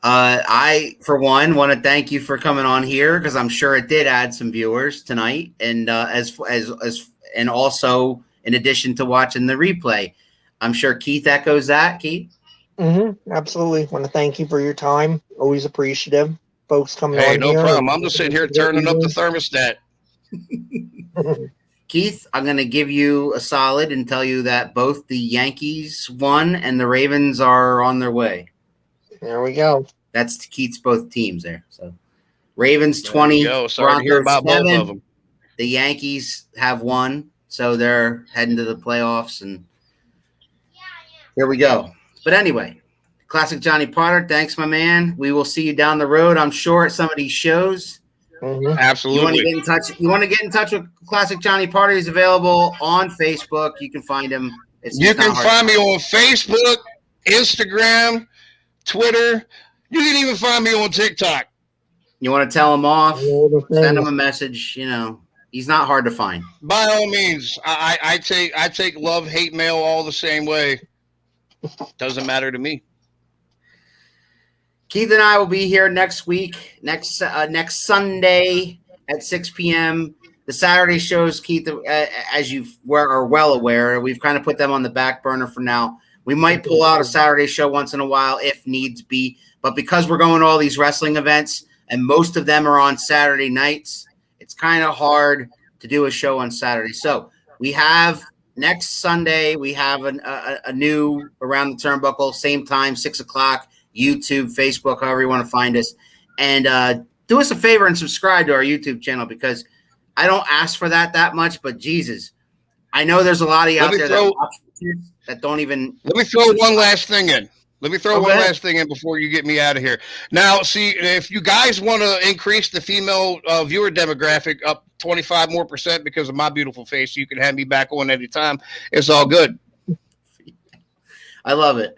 I, for one, want to thank you for coming on here because I'm sure it did add some viewers tonight, and and also in addition to watching the replay, I'm sure Keith echoes that. Keith, absolutely. Want to thank you for your time. Always appreciative, folks coming on. Hey, no here. problem. I'm just sitting here turning up the thermostat. Keith, I'm going to give you a solid and tell you that both the Yankees won and the Ravens are on their way. There we go. That's Keith's both teams there. So Ravens 20, Sorry to hear about both of them. The Yankees have won, so they're heading to the playoffs, and here we go. But anyway, Classic Johnny Potter, thanks, my man. We will see you down the road, I'm sure, at some of these shows. Absolutely. You want to get in touch with Classic Johnny Potter? He's available on Facebook. You can find him. You can find me on Facebook, Instagram, Twitter. You can even find me on TikTok. You want to tell him off? Send him a message. You know, he's not hard to find. By all means, I take love, hate mail all the same way. Doesn't matter to me. Keith and I will be here next week, next Sunday at 6 p.m. The Saturday shows, Keith, as you are well aware, we've kind of put them on the back burner for now. We might pull out a Saturday show once in a while if needs be, but because we're going to all these wrestling events and most of them are on Saturday nights, it's kind of hard to do a show on Saturday. So we have next Sunday, we have a new Around the Turnbuckle, same time, 6 o'clock. YouTube, Facebook, however you want to find us. And do us a favor and subscribe to our YouTube channel because I don't ask for that much, but Jesus, I know there's a lot of you out there that don't even. Let me throw one last thing in. Last thing in before you get me out of here. Now, see, if you guys want to increase the female viewer demographic up 25% more because of my beautiful face, you can have me back on anytime. It's all good. I love it.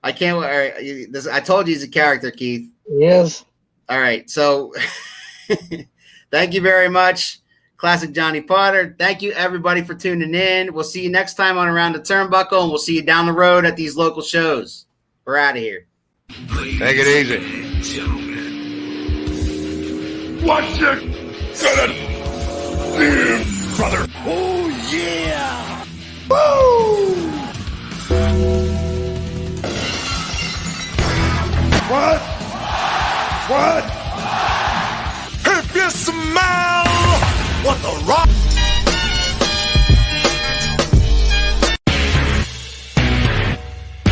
I can't. I told you he's a character, Keith. Yes. All right. So thank you very much, Classic Johnny Potter. Thank you, everybody, for tuning in. We'll see you next time on Around the Turnbuckle, and we'll see you down the road at these local shows. We're out of here. Take it easy. Watch it! Get it! Brother! Oh, yeah! Woo! What?